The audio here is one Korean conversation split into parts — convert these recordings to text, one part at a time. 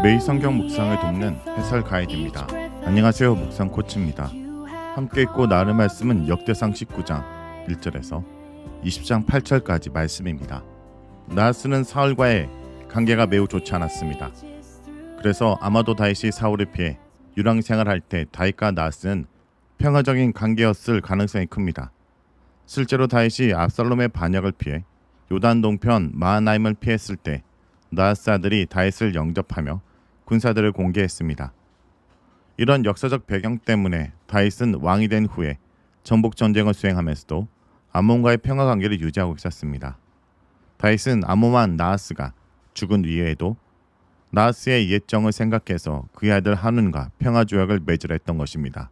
매일 성경 묵상을 돕는 해설 가이드입니다. 안녕하세요, 묵상 코치입니다. 함께 읽고 나눌 말씀은 역대상 19장 1절에서 20장 8절까지 말씀입니다. 나하스는 사울과의 관계가 매우 좋지 않았습니다. 그래서 아마도 다윗이 사울을 피해 유랑 생활할 때 다윗과 나하스는 평화적인 관계였을 가능성이 큽니다. 실제로 다윗이 압살롬의 반역을 피해 요단 동편 마하나임을 피했을 때 나하스 아들이 다윗을 영접하며 군사들을 공개했습니다. 이런 역사적 배경 때문에 다윗은 왕이 된 후에 정복 전쟁을 수행하면서도 암몬과의 평화 관계를 유지하고 있었습니다. 다윗은 암몬 나하스가 죽은 이후에도 나하스의 옛정을 생각해서 그의 아들 한운과 평화 조약을 맺으려 했던 것입니다.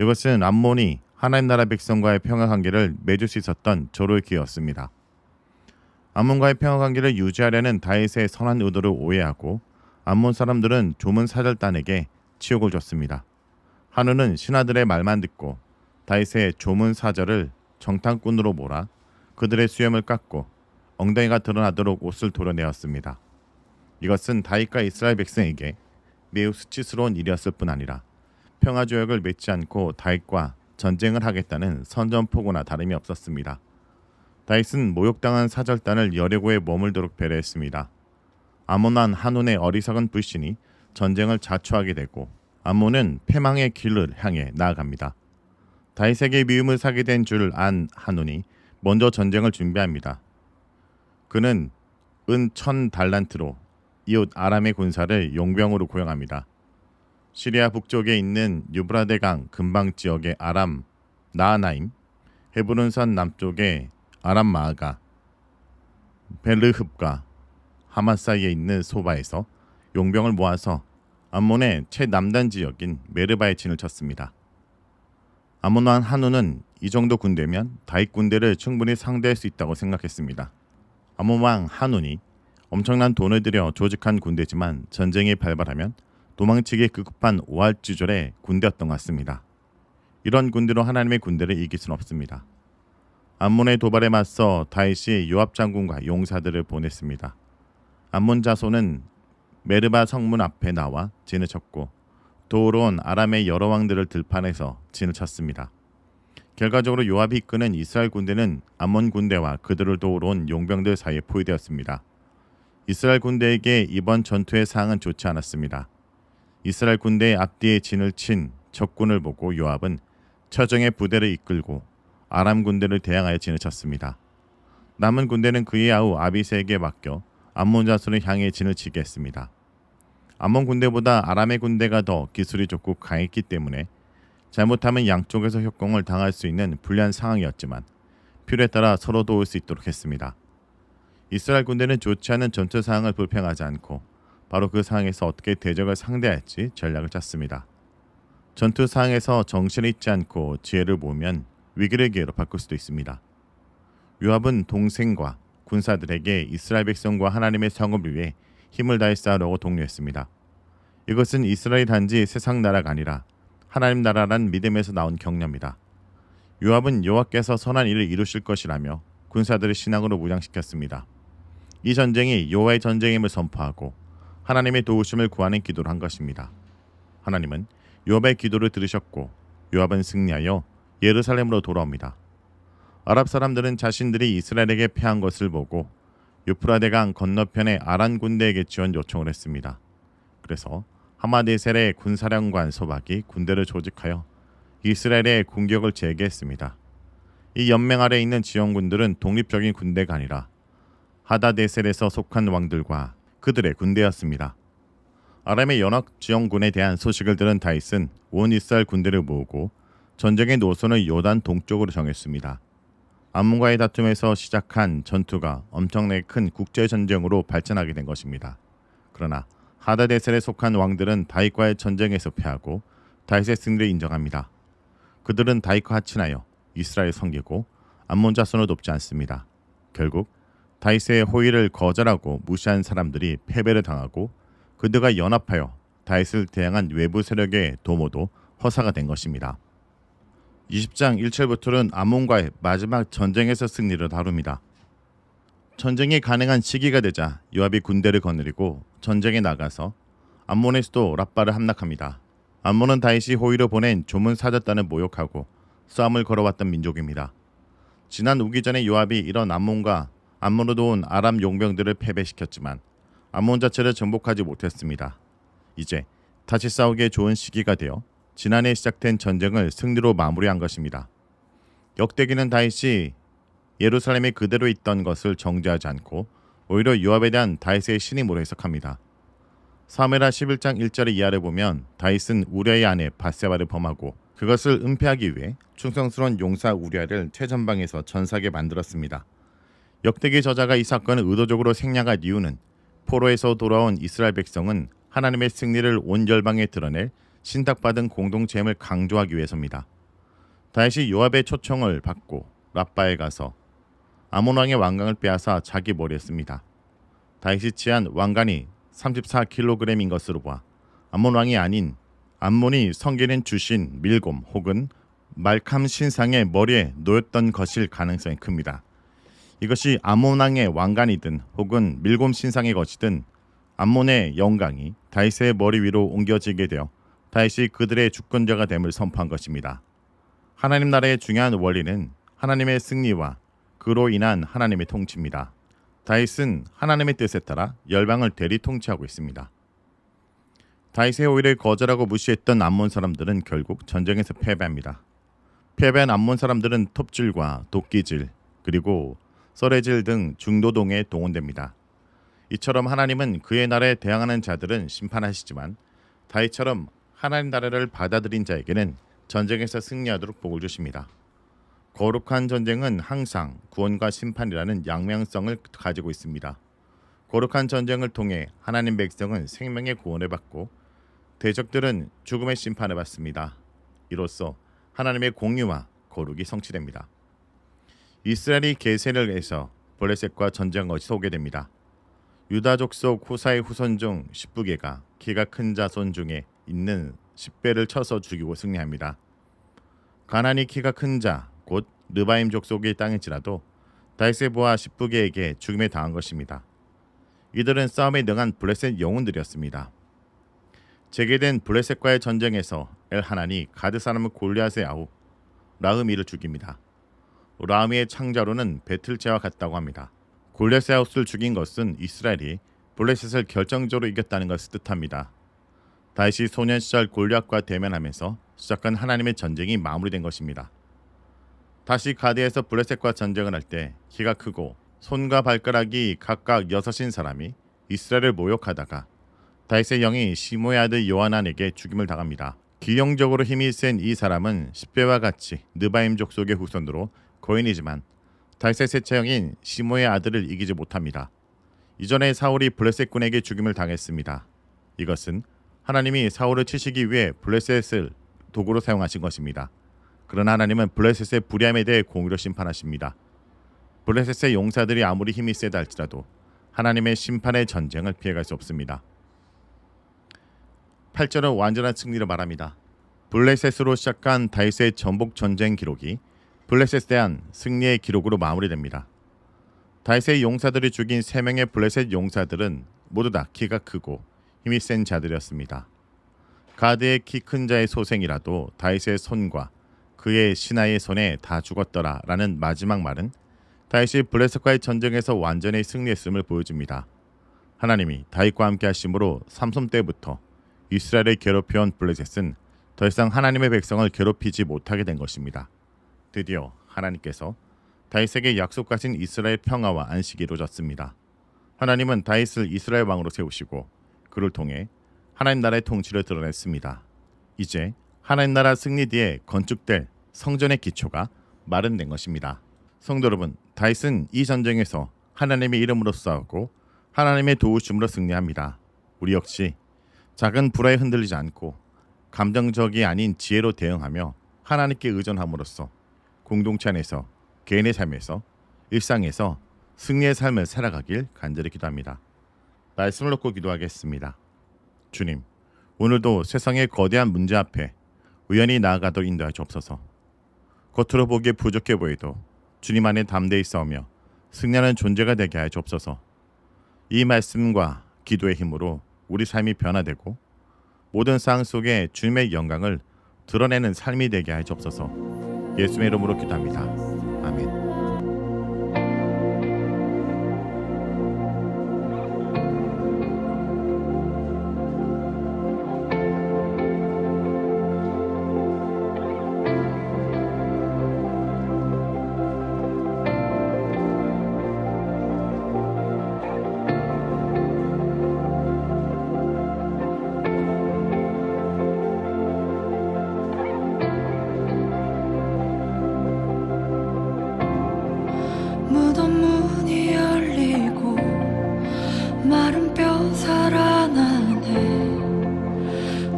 이것은 암몬이 하나님 나라 백성과의 평화 관계를 맺을 수 있었던 절호의 기회였습니다. 암몬과의 평화 관계를 유지하려는 다윗의 선한 의도를 오해하고 암몬 사람들은 조문 사절단에게 치욕을 줬습니다. 한우는 신하들의 말만 듣고 다윗의 조문 사절을 정탐꾼으로 몰아 그들의 수염을 깎고 엉덩이가 드러나도록 옷을 도려내었습니다. 이것은 다윗과 이스라엘 백성에게 매우 수치스러운 일이었을 뿐 아니라 평화조약을 맺지 않고 다윗과 전쟁을 하겠다는 선전포고나 다름이 없었습니다. 다윗은 모욕당한 사절단을 여리고에 머물도록 배려했습니다. 암몬 왕 한운의 어리석은 불신이 전쟁을 자초하게 되고 암몬은 패망의 길을 향해 나아갑니다. 다윗에게 미움을 사게 된 줄 안 한운이 먼저 전쟁을 준비합니다. 그는 은 1000달란트로 이웃 아람의 군사를 용병으로 고용합니다. 시리아 북쪽에 있는 유브라데강 근방 지역의 아람 나하나임, 헤브론산 남쪽의 아람 마아가, 벨르흡과 하맛 사이에 있는 소바에서 용병을 모아서 암몬의 최남단 지역인 메르바에 진을 쳤습니다. 암몬 왕 한운은 이 정도 군대면 다윗 군대를 충분히 상대할 수 있다고 생각했습니다. 암몬 왕 한운이 엄청난 돈을 들여 조직한 군대지만 전쟁이 발발하면 도망치기 급급한 오할지졸의 군대였던 것 같습니다. 이런 군대로 하나님의 군대를 이길 수는 없습니다. 암몬의 도발에 맞서 다윗이 요압 장군과 용사들을 보냈습니다. 암몬 자손은 메르바 성문 앞에 나와 진을 쳤고 도우러온 아람의 여러 왕들을 들판에서 진을 쳤습니다. 결과적으로 요압이 이끄는 이스라엘 군대는 암몬 군대와 그들을 도우러온 용병들 사이에 포위되었습니다. 이스라엘 군대에게 이번 전투의 상황은 좋지 않았습니다. 이스라엘 군대의 앞뒤에 진을 친 적군을 보고 요압은 처정의 부대를 이끌고 아람 군대를 대항하여 진을 쳤습니다. 남은 군대는 그의 아우 아비새에게 맡겨 암몬 자손을 향해 진을 치게 했습니다. 암몬 군대보다 아람의 군대가 더 기술이 좋고 강했기 때문에 잘못하면 양쪽에서 협공을 당할 수 있는 불리한 상황이었지만 필요에 따라 서로 도울 수 있도록 했습니다. 이스라엘 군대는 좋지 않은 전투 상황을 불평하지 않고 바로 그 상황에서 어떻게 대적을 상대할지 전략을 짰습니다. 전투 상황에서 정신을 잃지 않고 지혜를 모으면 위기를 기회로 바꿀 수도 있습니다. 요압은 동생과 군사들에게 이스라엘 백성과 하나님의 성읍을 위해 힘을 다해 싸우려고 독려했습니다. 이것은 이스라엘 단지 세상 나라가 아니라 하나님 나라란 믿음에서 나온 격려입니다. 요압은 여호와께서 선한 일을 이루실 것이라며 군사들을 신앙으로 무장시켰습니다. 이 전쟁이 여호와의 전쟁임을 선포하고 하나님의 도우심을 구하는 기도를 한 것입니다. 하나님은 요압의 기도를 들으셨고 요압은 승리하여 예루살렘으로 돌아옵니다. 아랍 사람들은 자신들이 이스라엘에게 패한 것을 보고 유프라데강 건너편의 아란 군대에게 지원 요청을 했습니다. 그래서 하마데셀의 군사령관 소박이 군대를 조직하여 이스라엘의 공격을 재개했습니다. 이 연맹 아래 있는 지원군들은 독립적인 군대가 아니라 하다데셀에서 속한 왕들과 그들의 군대였습니다. 아람의 연합 지원군에 대한 소식을 들은 다윗은 온 이스라엘 군대를 모으고 전쟁의 노선을 요단 동쪽으로 정했습니다. 암몬과의 다툼에서 시작한 전투가 엄청나게 큰 국제전쟁으로 발전하게 된 것입니다. 그러나 하다데셀에 속한 왕들은 다윗과의 전쟁에서 패하고 다윗의 승리를 인정합니다. 그들은 다윗과 합친하여 이스라엘을 섬기고 암몬 자손을 돕지 않습니다. 결국 다윗의 호의를 거절하고 무시한 사람들이 패배를 당하고 그들과 연합하여 다윗을 대항한 외부 세력의 도모도 허사가 된 것입니다. 20장 1절부터는 암몬과의 마지막 전쟁에서 승리를 다룹니다. 전쟁이 가능한 시기가 되자 요압이 군대를 거느리고 전쟁에 나가서 암몬의 수도 랍바를 함락합니다. 암몬은 다윗이 호위로 보낸 조문 사절단을 모욕하고 싸움을 걸어왔던 민족입니다. 지난 우기전에 요압이 이런 암몬과 암몬으로 온 아람 용병들을 패배시켰지만 암몬 자체를 정복하지 못했습니다. 이제 다시 싸우기에 좋은 시기가 되어 지난해 시작된 전쟁을 승리로 마무리한 것입니다. 역대기는 다윗이 예루살렘에 그대로 있던 것을 정죄하지 않고 오히려 요압에 대한 다윗의 신임으로 해석합니다. 사무엘하 11장 1절의 이하를 보면 다윗은 우리아의 아내 밧세바를 범하고 그것을 은폐하기 위해 충성스러운 용사 우리아를 최전방에서 전사하게 만들었습니다. 역대기 저자가 이 사건을 의도적으로 생략한 이유는 포로에서 돌아온 이스라엘 백성은 하나님의 승리를 온 열방에 드러낼 신탁받은 공동체임을 강조하기 위해서입니다. 다윗이 요압의 초청을 받고 랍바에 가서 아몬 왕의 왕관을 빼앗아 자기 머리에 씁니다. 다윗이 취한 왕관이 34kg인 것으로 보아 아몬 왕이 아닌 암몬이 성기는 주신 밀곰 혹은 말캄 신상의 머리에 놓였던 것일 가능성이 큽니다. 이것이 아몬 왕의 왕관이든 혹은 밀곰 신상의 것이든 암몬의 영광이 다윗의 머리 위로 옮겨지게 되어 다윗이 그들의 주권자가 됨을 선포한 것입니다. 하나님 나라의 중요한 원리는 하나님의 승리와 그로 인한 하나님의 통치입니다. 다윗은 하나님의 뜻에 따라 열방을 대리 통치하고 있습니다. 다윗의 호의를 거절하고 무시했던 암몬 사람들은 결국 전쟁에서 패배합니다. 패배한 암몬 사람들은 톱질과 도끼질 그리고 썰해질 등 중도동에 동원됩니다. 이처럼 하나님은 그의 나라에 대항하는 자들은 심판하시지만 다윗처럼 하나님 나라를 받아들인 자에게는 전쟁에서 승리하도록 복을 주십니다. 거룩한 전쟁은 항상 구원과 심판이라는 양면성을 가지고 있습니다. 거룩한 전쟁을 통해 하나님 백성은 생명의 구원을 받고 대적들은 죽음의 심판을 받습니다. 이로써 하나님의 공의와 거룩이 성취됩니다. 이스라엘이 게셀을 해서 블레셋과 전쟁을 쏘게 됩니다. 유다 족속 후사의 후손 중 10부계가 키가 큰 자손 중에 있는 10배를 쳐서 죽이고 승리합니다. 가나안이 키가 큰 자, 곧 르바임 족속의 땅일지라도 다윗의 부하 10부계에게 죽임에 당한 것입니다. 이들은 싸움에 능한 블레셋 영웅들이었습니다. 재개된 블레셋과의 전쟁에서 엘하난이 가드 사람 골리앗의 아우 라흐미를 죽입니다. 라흐미의 창자로는 베틀체와 같다고 합니다. 골리앗의 아우를 죽인 것은 이스라엘이 블레셋을 결정적으로 이겼다는 것을 뜻합니다. 다윗이 소년 시절 골리앗과 대면하면서 시작한 하나님의 전쟁이 마무리된 것입니다. 다시 가드에서 블레셋과 전쟁을 할 때 키가 크고 손과 발가락이 각각 6인 사람이 이스라엘을 모욕하다가 다윗의 영이 시므의 아들 요하난에게 죽임을 당합니다. 기형적으로 힘이 센 이 사람은 10배와 같이 느바임 족속의 후손으로 거인이지만 다윗의 셋째 형인 시므의 아들을 이기지 못합니다. 이전에 사울이 블레셋군에게 죽임을 당했습니다. 이것은 하나님이 사울을 치시기 위해 블레셋을 도구로 사용하신 것입니다. 그러나 하나님은 블레셋의 불의함에 대해 공의로 심판하십니다. 블레셋의 용사들이 아무리 힘이 세다 할지라도 하나님의 심판의 전쟁을 피해갈 수 없습니다. 8절은 완전한 승리를 말합니다. 블레셋으로 시작한 다윗의 전복 전쟁 기록이 블레셋에 대한 승리의 기록으로 마무리됩니다. 다윗의 용사들이 죽인 3명의 블레셋 용사들은 모두 다 키가 크고 힘이 센 자들이었습니다. 가드의 키 큰 자의 소생이라도 다윗의 손과 그의 신하의 손에 다 죽었더라 라는 마지막 말은 다윗이 블레셋과의 전쟁에서 완전히 승리했음을 보여줍니다. 하나님이 다윗과 함께 하심으로 삼손 때부터 이스라엘을 괴롭혀온 블레셋은 더 이상 하나님의 백성을 괴롭히지 못하게 된 것입니다. 드디어 하나님께서 다윗에게 약속하신 이스라엘 평화와 안식이 이루어졌습니다. 하나님은 다윗을 이스라엘 왕으로 세우시고 그를 통해 하나님 나라의 통치를 드러냈습니다. 이제 하나님 나라 승리 뒤에 건축될 성전의 기초가 마련된 것입니다. 성도 여러분, 다윗은 이 전쟁에서 하나님의 이름으로 싸우고 하나님의 도우심으로 승리합니다. 우리 역시 작은 불화에 흔들리지 않고 감정적이 아닌 지혜로 대응하며 하나님께 의존함으로써 공동체 안에서 개인의 삶에서 일상에서 승리의 삶을 살아가길 간절히 기도합니다. 말씀을 놓고 기도하겠습니다. 주님, 오늘도 세상의 거대한 문제 앞에 의연히 나아가도록 인도하여 주옵소서. 겉으로 보기에 부족해 보여도 주님 안에 담대히 싸우며 승리하는 존재가 되게 하여 주옵소서. 이 말씀과 기도의 힘으로 우리 삶이 변화되고 모든 상황 속에 주님의 영광을 드러내는 삶이 되게 하옵소서. 예수의 이름으로 기도합니다. 아멘. 무덤 문이 열리고 마른 뼈 살아나네.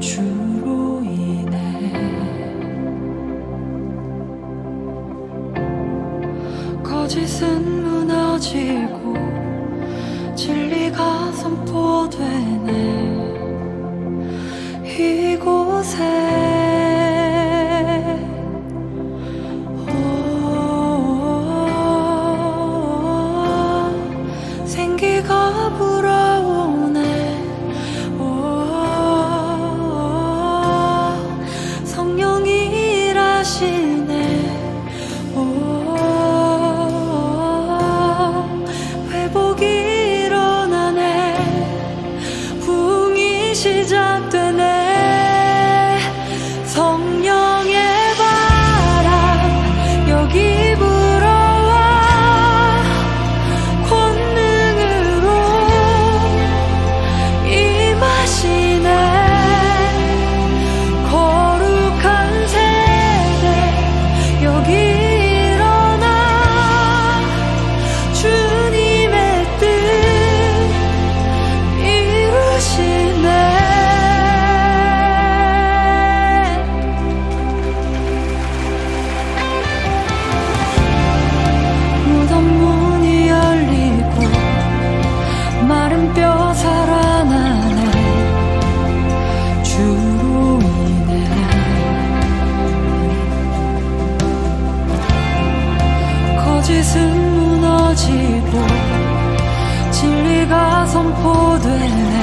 주로 인해 거짓은 무너지고 진리가 선포되네. 이곳에 생기가 불어오네. 성령이 일하시네. 회복이 일어나네. 부흥이 시작되네. 성령의 바람 여기 불어와 권능으로 임하시네. 거룩한 세대 여기 일어나 주님의 뜻 이루시네. 무덤 문이 열리고 마른 뼈 살아나네. 주로 인해 거짓은 무너지고 진리가 선포되네.